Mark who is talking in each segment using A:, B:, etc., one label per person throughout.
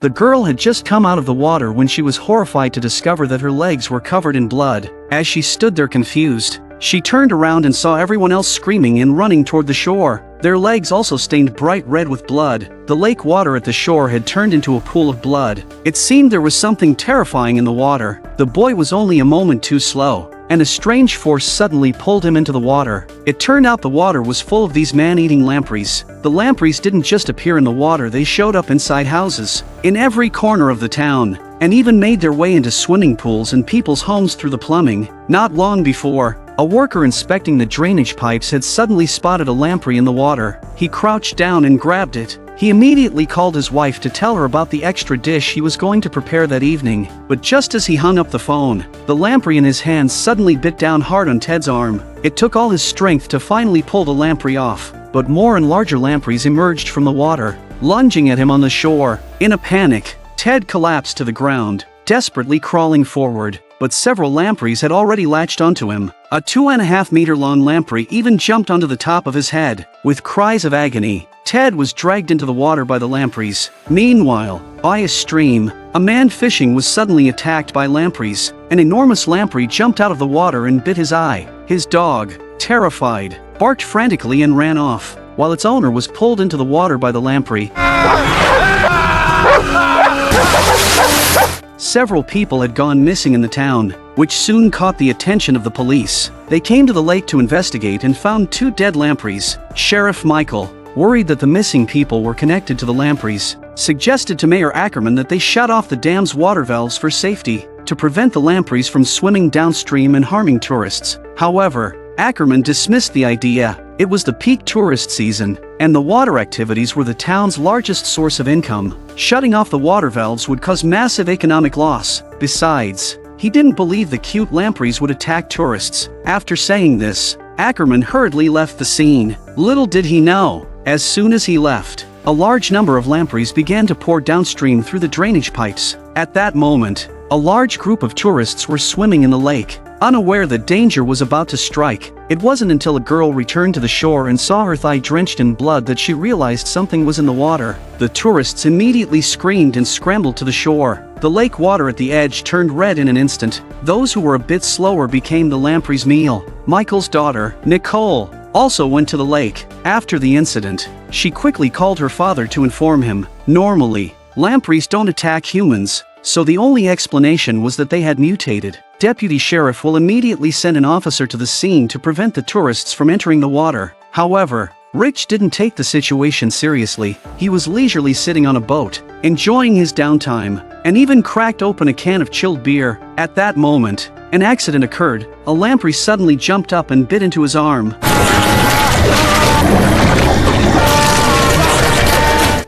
A: The girl had just come out of the water when she was horrified to discover that her legs were covered in blood. As she stood there confused, she turned around and saw everyone else screaming and running toward the shore. Their legs also stained bright red with blood. The lake water at the shore had turned into a pool of blood. It seemed there was something terrifying in the water. The boy was only a moment too slow, and a strange force suddenly pulled him into the water. It turned out the water was full of these man-eating lampreys. The lampreys didn't just appear in the water, they showed up inside houses, in every corner of the town, and even made their way into swimming pools and people's homes through the plumbing. Not long before, a worker inspecting the drainage pipes had suddenly spotted a lamprey in the water. He crouched down and grabbed it. He immediately called his wife to tell her about the extra dish he was going to prepare that evening. But just as he hung up the phone, the lamprey in his hands suddenly bit down hard on Ted's arm. It took all his strength to finally pull the lamprey off, but more and larger lampreys emerged from the water, lunging at him on the shore. In a panic, Ted collapsed to the ground, desperately crawling forward, but several lampreys had already latched onto him. A 2.5-meter-long lamprey even jumped onto the top of his head. With cries of agony, Ted was dragged into the water by the lampreys. Meanwhile, by a stream, a man fishing was suddenly attacked by lampreys. An enormous lamprey jumped out of the water and bit his eye. His dog, terrified, barked frantically and ran off, while its owner was pulled into the water by the lamprey. Several people had gone missing in the town, which soon caught the attention of the police. They came to the lake to investigate and found 2 dead lampreys. Sheriff Michael, worried that the missing people were connected to the lampreys, suggested to Mayor Ackerman that they shut off the dam's water valves for safety, to prevent the lampreys from swimming downstream and harming tourists. However, Ackerman dismissed the idea. It was the peak tourist season, and the water activities were the town's largest source of income. Shutting off the water valves would cause massive economic loss. Besides, he didn't believe the cute lampreys would attack tourists. After saying this, Ackerman hurriedly left the scene. Little did he know, as soon as he left, a large number of lampreys began to pour downstream through the drainage pipes. At that moment, a large group of tourists were swimming in the lake, unaware that danger was about to strike. It wasn't until a girl returned to the shore and saw her thigh drenched in blood that she realized something was in the water. The tourists immediately screamed and scrambled to the shore. The lake water at the edge turned red in an instant. Those who were a bit slower became the lamprey's meal. Michael's daughter, Nicole, also went to the lake. After the incident, she quickly called her father to inform him. Normally, lampreys don't attack humans, so the only explanation was that they had mutated. Deputy Sheriff will immediately send an officer to the scene to prevent the tourists from entering the water. However, Rich didn't take the situation seriously. He was leisurely sitting on a boat, enjoying his downtime, and even cracked open a can of chilled beer. At that moment, an accident occurred. A lamprey suddenly jumped up and bit into his arm.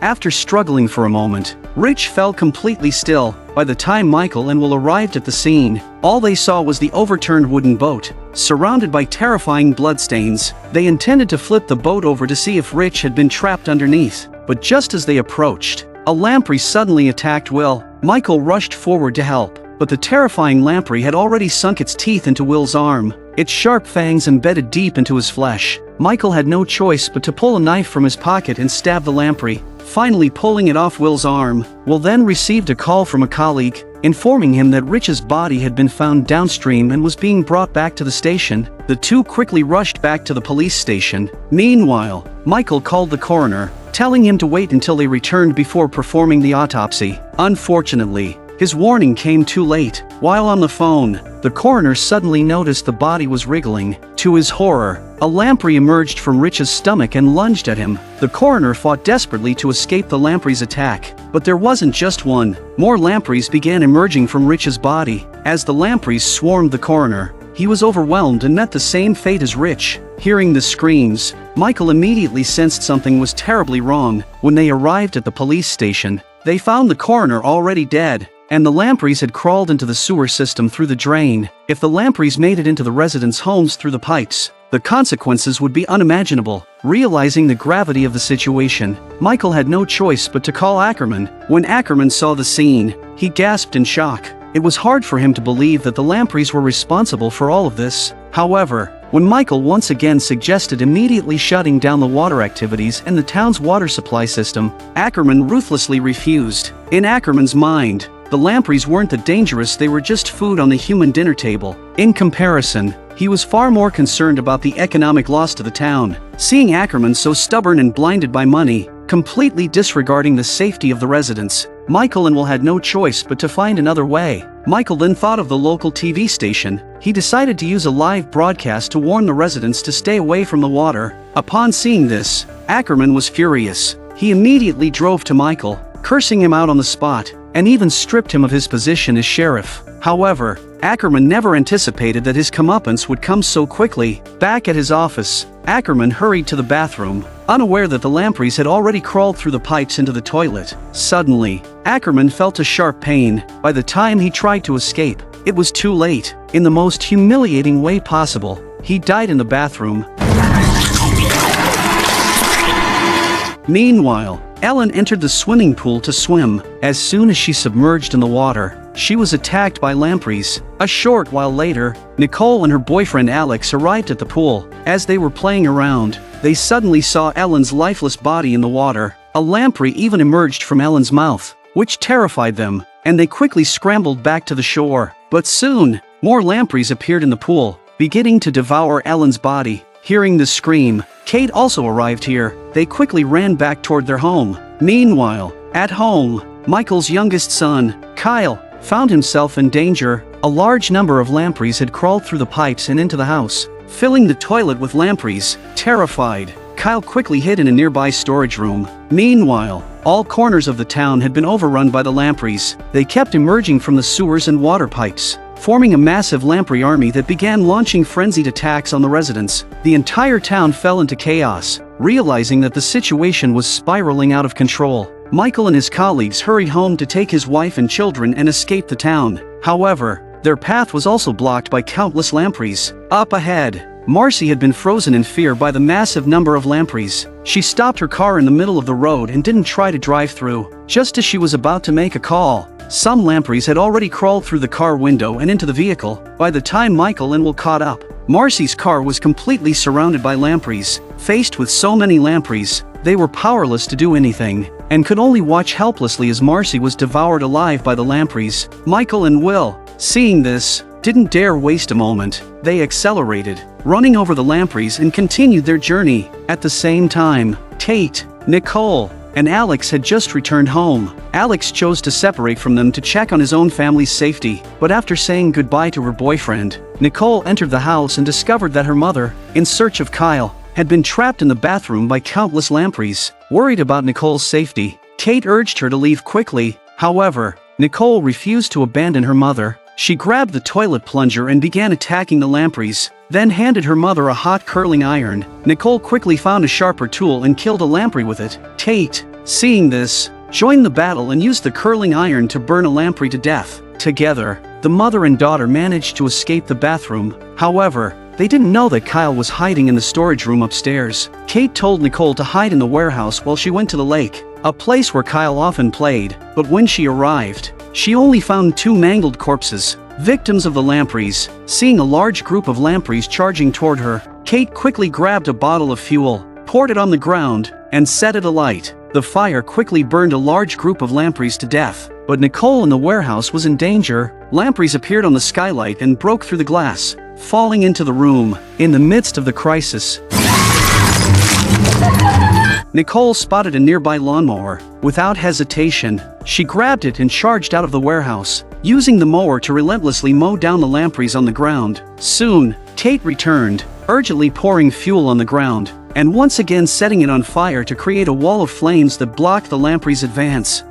A: After struggling for a moment, Rich fell completely still. By the time Michael and Will arrived at the scene, all they saw was the overturned wooden boat, surrounded by terrifying bloodstains. They intended to flip the boat over to see if Rich had been trapped underneath, but just as they approached, a lamprey suddenly attacked Will. Michael rushed forward to help, but the terrifying lamprey had already sunk its teeth into Will's arm, its sharp fangs embedded deep into his flesh. Michael had no choice but to pull a knife from his pocket and stab the lamprey, finally pulling it off Will's arm. Will then received a call from a colleague, informing him that Rich's body had been found downstream and was being brought back to the station. The two quickly rushed back to the police station. Meanwhile, Michael called the coroner, telling him to wait until they returned before performing the autopsy. Unfortunately, his warning came too late. While on the phone, the coroner suddenly noticed the body was wriggling. To his horror, a lamprey emerged from Rich's stomach and lunged at him. The coroner fought desperately to escape the lamprey's attack, but there wasn't just one. More lampreys began emerging from Rich's body. As the lampreys swarmed the coroner, he was overwhelmed and met the same fate as Rich. Hearing the screams, Michael immediately sensed something was terribly wrong. When they arrived at the police station, they found the coroner already dead, and the lampreys had crawled into the sewer system through the drain. If the lampreys made it into the residents' homes through the pipes, the consequences would be unimaginable. Realizing the gravity of the situation, Michael had no choice but to call Ackerman. When Ackerman saw the scene, he gasped in shock. It was hard for him to believe that the lampreys were responsible for all of this. However, When Michael once again suggested immediately shutting down the water activities and the town's water supply system, Ackerman ruthlessly refused. In Ackerman's mind, the Lampreys weren't that dangerous, they were just food on the human dinner table. In comparison, he was far more concerned about the economic loss to the town. Seeing Ackerman so stubborn and blinded by money, completely disregarding the safety of the residents, Michael and Will had no choice but to find another way. Michael then thought of the local TV station. He decided to use a live broadcast to warn the residents to stay away from the water. Upon seeing this, Ackerman was furious. He immediately drove to Michael, cursing him out on the spot, and even stripped him of his position as sheriff. However, Ackerman never anticipated that his comeuppance would come so quickly. Back at his office, Ackerman hurried to the bathroom, unaware that the Lampreys had already crawled through the pipes into the toilet. Suddenly, Ackerman felt a sharp pain. By the time he tried to escape, it was too late. In the most humiliating way possible, he died in the bathroom. Meanwhile, Ellen entered the swimming pool to swim. As soon as she submerged in the water, she was attacked by Lampreys. A short while later, Nicole and her boyfriend Alex arrived at the pool. As they were playing around, they suddenly saw Ellen's lifeless body in the water. A lamprey even emerged from Ellen's mouth, which terrified them, and they quickly scrambled back to the shore. But soon, more lampreys appeared in the pool, beginning to devour Ellen's body. Hearing the scream, Kate also arrived here. They quickly ran back toward their home. Meanwhile, at home, Michael's youngest son, Kyle, found himself in danger. A large number of lampreys had crawled through the pipes and into the house, filling the toilet with lampreys. Terrified, Kyle quickly hid in a nearby storage room. Meanwhile, all corners of the town had been overrun by the lampreys. They kept emerging from the sewers and water pipes, forming a massive lamprey army that began launching frenzied attacks on the residents. The entire town fell into chaos. Realizing that the situation was spiraling out of control, Michael and his colleagues hurried home to take his wife and children and escape the town. However, their path was also blocked by countless lampreys. Up ahead, Marcy had been frozen in fear by the massive number of lampreys. She stopped her car in the middle of the road and didn't try to drive through. Just as she was about to make a call, some lampreys had already crawled through the car window and into the vehicle. By the time Michael and Will caught up, Marcy's car was completely surrounded by lampreys. Faced with so many lampreys, they were powerless to do anything, and could only watch helplessly as Marcy was devoured alive by the lampreys. Michael and Will, seeing this, didn't dare waste a moment. They accelerated, running over the lampreys and continued their journey. At the same time, Tate, Nicole, and Alex had just returned home. Alex chose to separate from them to check on his own family's safety, but after saying goodbye to her boyfriend, Nicole entered the house and discovered that her mother, in search of Kyle, had been trapped in the bathroom by countless lampreys. Worried about Nicole's safety, Kate urged her to leave quickly. However, Nicole refused to abandon her mother. She grabbed the toilet plunger and began attacking the lampreys, then handed her mother a hot curling iron. Nicole quickly found a sharper tool and killed a lamprey with it. Tate, seeing this, joined the battle and used the curling iron to burn a lamprey to death. Together, the mother and daughter managed to escape the bathroom. However, they didn't know that Kyle was hiding in the storage room upstairs. Kate told Nicole to hide in the warehouse while she went to the lake, a place where Kyle often played. But when she arrived, she only found 2 mangled corpses, victims of the lampreys. Seeing a large group of lampreys charging toward her, Kate quickly grabbed a bottle of fuel, poured it on the ground, and set it alight. The fire quickly burned a large group of lampreys to death. But Nicole in the warehouse was in danger. Lampreys appeared on the skylight and broke through the glass, falling into the room. In the midst of the crisis, Nicole spotted a nearby lawnmower. Without hesitation, she grabbed it and charged out of the warehouse, using the mower to relentlessly mow down the lampreys on the ground. Soon, Tate returned, urgently pouring fuel on the ground, and once again setting it on fire to create a wall of flames that blocked the lampreys' advance.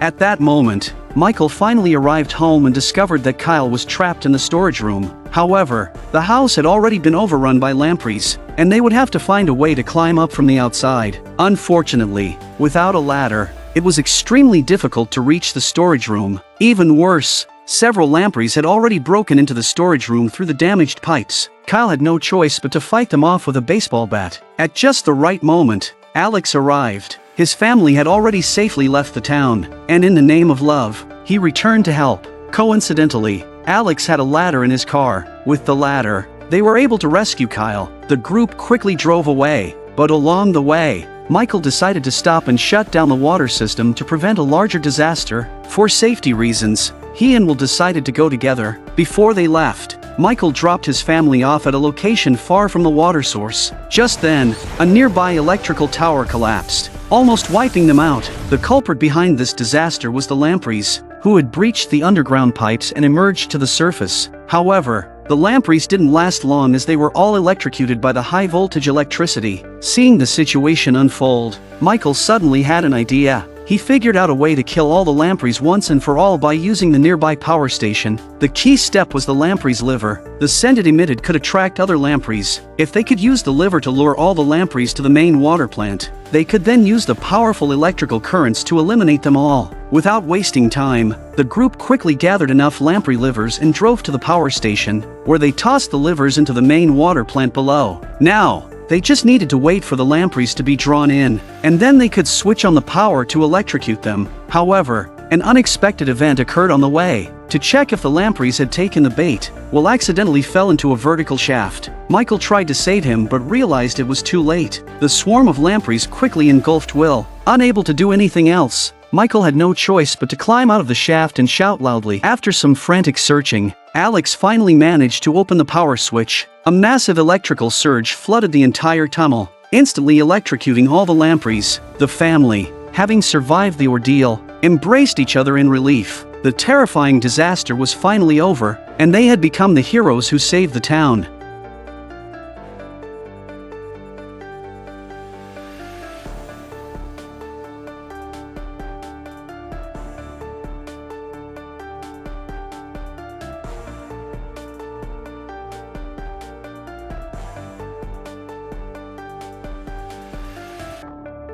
A: At that moment, Michael finally arrived home and discovered that Kyle was trapped in the storage room. However, the house had already been overrun by lampreys, and they would have to find a way to climb up from the outside. Unfortunately, without a ladder, it was extremely difficult to reach the storage room. Even worse, several lampreys had already broken into the storage room through the damaged pipes. Kyle had no choice but to fight them off with a baseball bat. At just the right moment, Alex arrived. His family had already safely left the town, and in the name of love, he returned to help. Coincidentally, Alex had a ladder in his car. With the ladder, they were able to rescue Kyle. The group quickly drove away, but along the way, Michael decided to stop and shut down the water system to prevent a larger disaster. For safety reasons, he and Will decided to go together. Before they left, Michael dropped his family off at a location far from the water source. Just then, a nearby electrical tower collapsed, almost wiping them out. The culprit behind this disaster was the Lampreys, who had breached the underground pipes and emerged to the surface. However, the Lampreys didn't last long as they were all electrocuted by the high-voltage electricity. Seeing the situation unfold, Michael suddenly had an idea. He figured out a way to kill all the Lampreys once and for all by using the nearby power station. The key step was the Lamprey's liver. The scent it emitted could attract other Lampreys. If they could use the liver to lure all the Lampreys to the main water plant, they could then use the powerful electrical currents to eliminate them all. Without wasting time, the group quickly gathered enough Lamprey livers and drove to the power station, where they tossed the livers into the main water plant below. Now, they just needed to wait for the Lampreys to be drawn in, and then they could switch on the power to electrocute them. However, an unexpected event occurred on the way. To check if the Lampreys had taken the bait, Will accidentally fell into a vertical shaft. Michael tried to save him but realized it was too late. The swarm of Lampreys quickly engulfed Will. Unable to do anything else, Michael had no choice but to climb out of the shaft and shout loudly. After some frantic searching, Alex finally managed to open the power switch. A massive electrical surge flooded the entire tunnel, instantly electrocuting all the Lampreys. The family, having survived the ordeal, embraced each other in relief. The terrifying disaster was finally over, and they had become the heroes who saved the town.